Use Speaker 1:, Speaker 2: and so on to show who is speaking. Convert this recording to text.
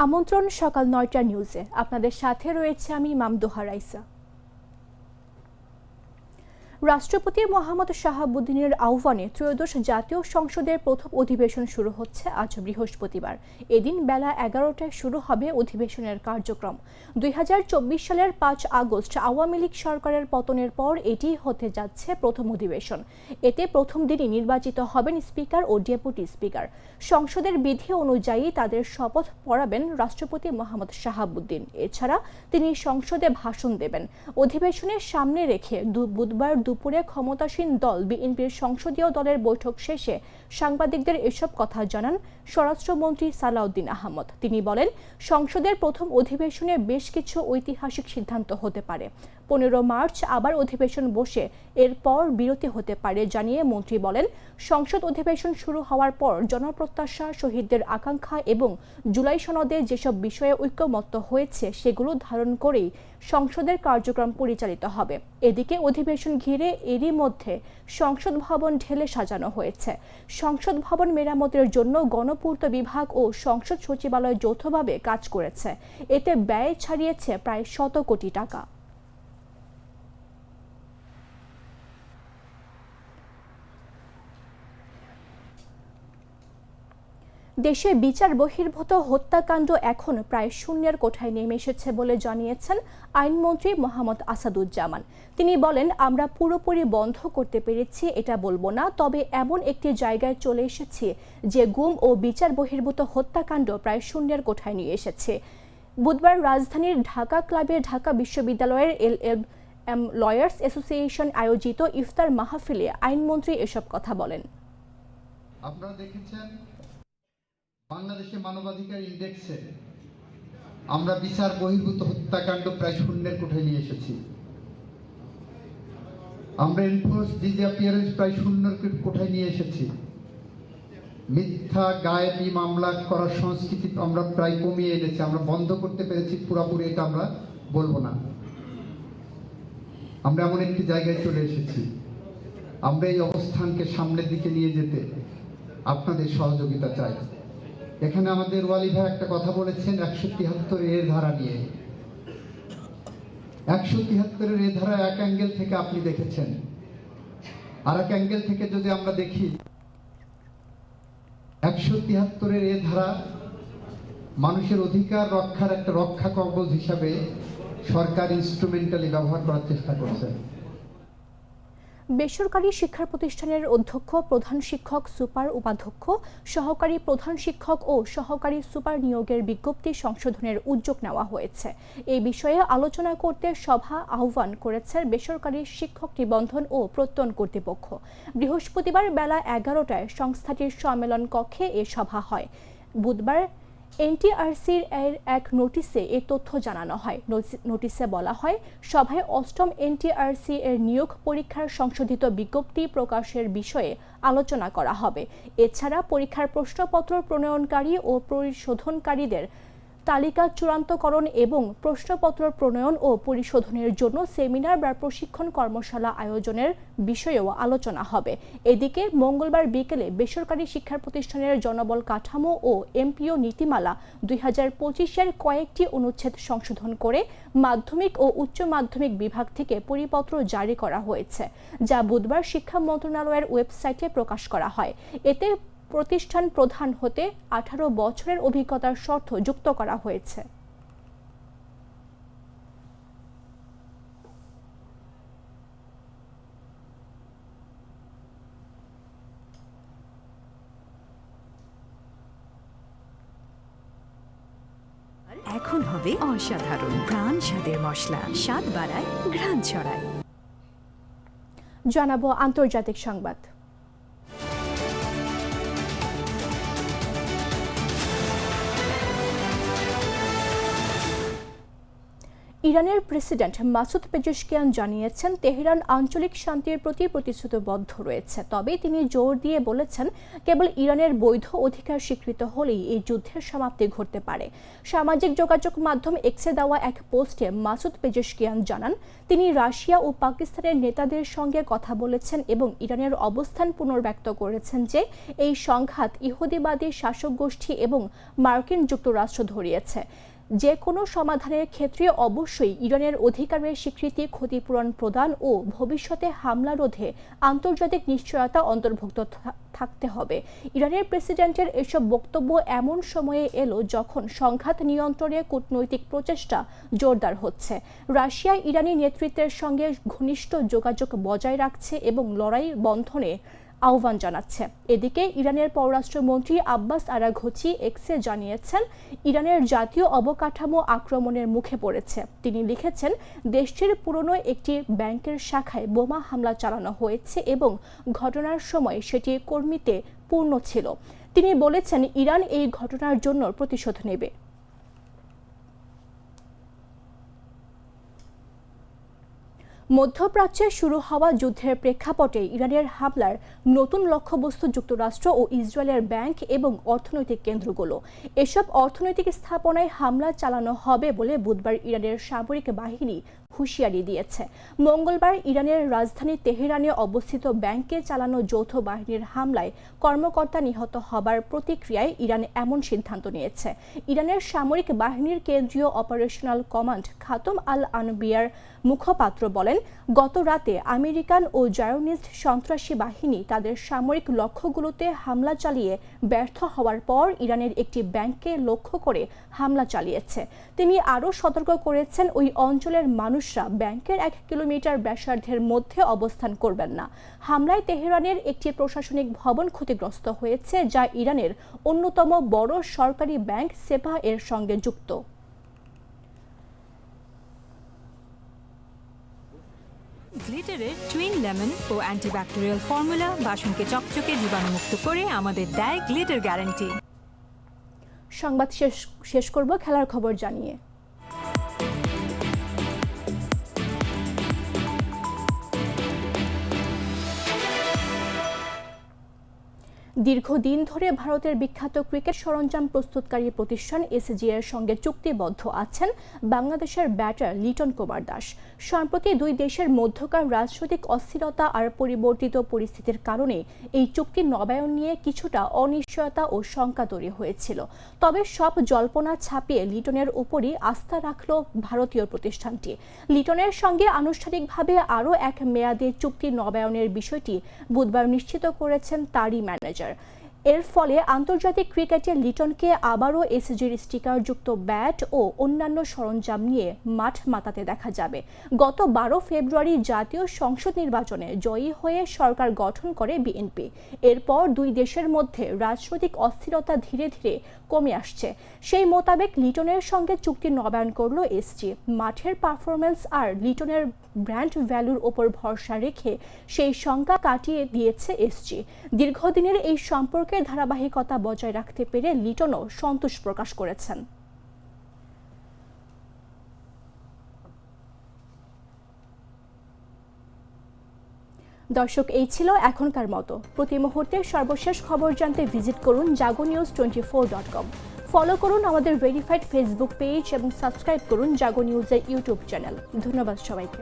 Speaker 1: আমন্ত্রণ সকাল ৯টা নিউজে। আপনাদের সাথে রয়েছে আমি মামদোহা রাইসা। রাষ্ট্রপতি মোহাম্মদ শাহাবুদ্দিনের আহ্বানে ত্রয়োদশ জাতীয় সংসদের প্রথম অধিবেশন শুরু হচ্ছে আজ বৃহস্পতিবার। এদিন বেলা ১১টায় শুরু হবে অধিবেশনের কার্যক্রম। ২০২৪ সালের ৫ আগস্ট আওয়ামী লীগ সরকারের পতনের পর এটি হতে যাচ্ছে প্রথম অধিবেশন। এতে প্রথম দিনই নির্বাচিত হবেন স্পিকার ও ডেপুটি স্পিকার। সংসদের বিধি অনুযায়ী তাদের শপথ পড়াবেন রাষ্ট্রপতি মোহাম্মদ শাহাবুদ্দিন। এছাড়া তিনি সংসদে ভাষণ দেবেন। অধিবেশনের সামনে রেখে বুধবার দুপুরে ক্ষমতাসীন দল বিএনপির সংসদীয় দলের বৈঠক শেষে সাংবাদিকদের এসব কথা জানান স্বরাষ্ট্রমন্ত্রী সালাউদ্দিন আহমদ। তিনি বলেন, সংসদের প্রথম অধিবেশনে বেশ কিছু ঐতিহাসিক সিদ্ধান্ত হতে পারে। ১৫ মার্চ আবার অধিবেশন বসে এরপর বিরতি হতে পারে জানিয়ে মন্ত্রী বলেন, সংসদ অধিবেশন শুরু হওয়ার পর জনপ্রত্যাশা, শহীদদের আকাঙ্ক্ষা এবং জুলাই সনদে যেসব বিষয়ে ঐক্যমত্য হয়েছে সেগুলো ধারণ করেই সংসদের কার্যক্রম পরিচালিত হবে। এদিকে অধিবেশন ঘিরে এরই মধ্যে সংসদ ভবন ঢেলে সাজানো হয়েছে। সংসদ ভবন মেরামতের জন্য গণপূর্ত বিভাগ ও সংসদ সচিবালয় যৌথভাবে কাজ করেছে। এতে ব্যয় ছাড়িয়েছে প্রায় ১০০ কোটি টাকা। দেশে বিচার বহির্ভূত হত্যাকাণ্ড এখন প্রায় শূন্যের কোঠায় নেমে এসেছে বলে জানিয়েছেন আইনমন্ত্রী মোহাম্মদ আসাদুজ্জামান। তিনি বলেন, আমরা পুরোপুরি বন্ধ করতে পেরেছি এটা বলবো না, তবে এমন একটি জায়গায় চলে এসেছি যে গুম ও বিচার বহির্ভূত হত্যাকাণ্ড প্রায় শূন্যের কোঠায় নিয়ে এসেছে। বুধবার রাজধানীর ঢাকা ক্লাবে ঢাকা বিশ্ববিদ্যালয়ের LLM লয়ার্স অ্যাসোসিয়েশন আয়োজিত ইফতার মাহফিলে আইনমন্ত্রী এসব কথা বলেন।
Speaker 2: আপনারা দেখেছেন বাংলাদেশে মানবাধিকার ইন্ডেক্সে আমরা বিচার বহির্ভূত হত্যাকাণ্ড প্রায় শূন্যের কোঠায় নিয়ে এসেছি। আমরা এনফোর্স ডিসঅ্যাপিয়ারেন্স প্রায় শূন্যের কোঠায় নিয়ে এসেছি। মিথ্যা গায়েবী মামলা করার সংস্কৃতি আমরা প্রায় কমিয়ে এনেছি। আমরা বন্ধ করতে পেরেছি পুরোপুরি, এটা আমরা বলবো না। আমরা এমন একটি জায়গায় চলে এসেছি। আমরা এই অবস্থানকে সামনের দিকে নিয়ে যেতে আপনাদের সহযোগিতা চাই। এখানে আমাদের ওয়ালি ভাই একটা কথা বলেছেন ১৭৩ এর ধারা নিয়ে। ১৭৩ এর ধারা এক অ্যাঙ্গেল থেকে আপনি দেখেছেন, আর এক অ্যাঙ্গেল থেকে যদি আমরা দেখি ১৭৩ এর ধারা মানুষের অধিকার রক্ষার একটা রক্ষা কবচ হিসাবে সরকার ইনস্ট্রুমেন্টালি ব্যবহার করার চেষ্টা করছে।
Speaker 1: বেসরকারি শিক্ষা প্রতিষ্ঠানের অধ্যক্ষ, প্রধান শিক্ষক, সুপার, উপাধ্যক্ষ, সহকারী প্রধান শিক্ষক ও সহকারী সুপার নিয়োগের বিজ্ঞপ্তি সংশোধনের উদ্যোগ নেওয়া হয়েছে। এই বিষয়ে আলোচনা করতে সভা আহ্বান করেছে বেসরকারি শিক্ষক নিবন্ধন ও প্রত্যয়ন কর্তৃপক্ষ। বৃহস্পতিবার বেলা ১১টায় সংস্থাটির সম্মেলন কক্ষে এ সভা হয়। বুধবার এনটিআরসির এক নোটিশে এ তথ্য জানানো হয়। নোটিশে বলা হয়, সভায় ৮ম এনটিআরসি এর নিয়োগ পরীক্ষার সংশোধিত বিজ্ঞপ্তি প্রকাশের বিষয়ে আলোচনা করা হবে। এছাড়া পরীক্ষার প্রশ্নপত্র প্রণয়নকারী ও পরিশোধনকারীদের তালিকা চূড়ান্তকরণ এবং প্রশ্নপত্র প্রণয়ন ও পরিশোধনের জন্য সেমিনার বা প্রশিক্ষণ কর্মশালা আয়োজনের বিষয়েও আলোচনা হবে। এদিকে মঙ্গলবার বিকেলে বেসরকারি শিক্ষা প্রতিষ্ঠানের জনবল কাঠামো ও এমপিও নীতিমালা ২০২৫-এর কয়েকটি অনুচ্ছেদ সংশোধন করে মাধ্যমিক ও উচ্চ মাধ্যমিক বিভাগ থেকে পরিপত্র জারি করা হয়েছে, যা বুধবার শিক্ষা মন্ত্রণালয়ের ওয়েবসাইটে প্রকাশ করা হয়। এতে প্রতিষ্ঠান প্রধান হতে ১৮ বছরের অভিজ্ঞতার শর্ত যুক্ত করা হয়েছে।
Speaker 3: এখন হবে অসাধারণ প্রাণ স্বাদের মশলা, স্বাদ বাড়ায়, ঘ্রাণ ছড়ায়।
Speaker 1: জানাবো আন্তর্জাতিক সংবাদ। ইরানের প্রেসিডেন্ট মাসুদ পেজেশকিয়ান জানিয়েছেন তেহরান আঞ্চলিক শান্তির প্রতি প্রতিশ্রুতিবদ্ধ রয়েছে, তবে তিনি জোর দিয়ে বলেছেন কেবল ইরানের বৈধ অধিকার স্বীকৃত হলেই এই যুদ্ধের সমাপ্তি ঘটতে পারে। সামাজিক যোগাযোগ মাধ্যম এক্সে দেওয়া এক পোস্টে মাসুদ পেজেশকিয়ান জানান তিনি রাশিয়া ও পাকিস্তানের নেতাদের সঙ্গে কথা বলেছেন এবং ইরানের অবস্থান পুনর্ব্যক্ত করেছেন যে এই সংঘাত ইহুদিবাদী শাসক গোষ্ঠী এবং মার্কিন যুক্তরাষ্ট্র ধরিয়েছে। যে কোনো সমাধানের ক্ষেত্রে অবশ্যই ইরানের অধিকারের স্বীকৃতি, ক্ষতিপূরণ প্রদান ও ভবিষ্যতে হামলা রোধে আন্তর্জাতিক নিশ্চয়তা অন্তর্ভুক্ত থাকতে হবে। ইরানের প্রেসিডেন্টের এসব বক্তব্য এমন সময়ে এলো যখন সংঘাত নিয়ন্ত্রণে কূটনৈতিক প্রচেষ্টা জোরদার হচ্ছে। রাশিয়া ইরানি নেতৃত্বের সঙ্গে ঘনিষ্ঠ যোগাযোগ বজায় রাখছে এবং লড়াই বন্ধনে আহ্বান জানাচ্ছে। এদিকে ইরানের পররাষ্ট্রমন্ত্রী আব্বাস আরাঘচি এক্সে জানিয়েছেন ইরানের জাতীয় অবকাঠামো আক্রমণের মুখে পড়েছে। তিনি লিখেছেন দেশটির পুরনো একটি ব্যাংকের শাখায় বোমা হামলা চালানো হয়েছে এবং ঘটনার সময় সেটি কর্মীতে পূর্ণ ছিল। তিনি বলেছেন ইরান এই ঘটনার জন্য প্রতিশোধ নেবে। মধ্যপ্রাচ্যে শুরু হওয়া যুদ্ধের প্রেক্ষাপটে ইরানের হামলার নতুন লক্ষ্যবস্তু যুক্তরাষ্ট্র ও ইসরায়েলের ব্যাংক এবং অর্থনৈতিক কেন্দ্রগুলো। এসব অর্থনৈতিক স্থাপনায় হামলা চালানো হবে বলে বুধবার ইরানের সামরিক বাহিনী হুঁশিয়ারি দিয়েছে। মঙ্গলবার ইরানের রাজধানী তেহরানে অবস্থিত ব্যাংকে চালানো যৌথ বাহিনীর হামলায় কর্মকর্তা নিহত হবার প্রতিক্রিয়ায় ইরান এমন সিদ্ধান্ত নিয়েছে। ইরানের সামরিক বাহিনীর কেন্দ্রীয় অপারেশনাল কমান্ড খাতম আল আনবিয়ার মুখপাত্র বলেন, গত রাতে আমেরিকান ও জায়োনিস্ট সন্ত্রাসী বাহিনী তাদের সামরিক লক্ষ্যগুলোতে হামলা চালিয়ে ব্যর্থ হওয়ার পর ইরানের একটি ব্যাংককে লক্ষ্য করে হামলা চালিয়েছে। তিনি আরও সতর্ক করেছেন ওই অঞ্চলের মানুষরা ব্যাংকের 1 কিলোমিটার ব্যাসার্ধের মধ্যে অবস্থান করবেন না। হামলায় তেহরানের একটি প্রশাসনিক ভবন ক্ষতিগ্রস্ত হয়েছে, যা ইরানের অন্যতম বড় সরকারি ব্যাংক সেপা এর সঙ্গে যুক্ত।
Speaker 3: গ্লিটারের টুইন লেমন ও অ্যান্টিব্যাকটেরিয়াল ফর্মুলা বাসনকে চকচকে জীবাণুমুক্ত করে আমাদের দেয় গ্লিটার গ্যারান্টি।
Speaker 1: সংবাদ শেষ করব খেলার খবর জানিয়ে। দীর্ঘদিন ধরে ভারতের বিখ্যাত ক্রিকেট সরঞ্জাম প্রস্তুতকারী প্রতিষ্ঠান এসজি এর সঙ্গে চুক্তিবদ্ধ আছেন বাংলাদেশের ব্যাটার লিটন কুমার দাস। সম্প্রতি দুই দেশের মধ্যকার রাজনৈতিক অস্থিরতা আর পরিবর্তিত পরিস্থিতির কারণে এই চুক্তি নবায়ন নিয়ে কিছুটা অনিশ্চয়তা ও শঙ্কা তৈরি হয়েছিল। তবে সব জল্পনা ছাপিয়ে লিটনের উপরই আস্থা রাখল ভারতীয় প্রতিষ্ঠানটি। লিটনের সঙ্গে আনুষ্ঠানিকভাবে আরও এক মেয়াদে চুক্তি নবায়নের বিষয়টি বুধবার নিশ্চিত করেছেন তারই ম্যানেজার। এর ফলে আন্তর্জাতিক ক্রিকেটে লিটনকে আবারও এসজির স্টিকারযুক্ত ব্যাট ও অন্যান্য সরঞ্জাম নিয়ে মাঠ মাতাতে দেখা যাবে। গত 12 ফেব্রুয়ারি জাতীয় সংসদ নির্বাচনে জয়ী হয়ে সরকার গঠন করে বিএনপি। এরপর দুই দেশের মধ্যে রাজনৈতিক অস্থিরতা ধীরে ধীরে কমে আসছে। সেই মোতাবেক লিটনের সঙ্গে চুক্তি নবায়ন করল এসজি। মাঠের পারফরমেন্স আর লিটনের ব্র্যান্ড ভ্যালুর ওপর ভরসা রেখে সেই শঙ্কা কাটিয়ে দিয়েছে এসজি। দীর্ঘদিনের এই সম্পর্কের ধারাবাহিকতা বজায় রাখতে পেরে লিটনও সন্তোষ প্রকাশ করেছেন। দর্শক, এই ছিল এখনকার মতো। প্রতি মুহূর্তের সর্বশেষ খবর জানতে ভিজিট করুন jagonews24.com। ফলো করুন আমাদের ভেরিফাইড ফেসবুক পেজ এবং সাবস্ক্রাইব করুন জাগো নিউজের ইউটিউব চ্যানেল। ধন্যবাদ সবাইকে।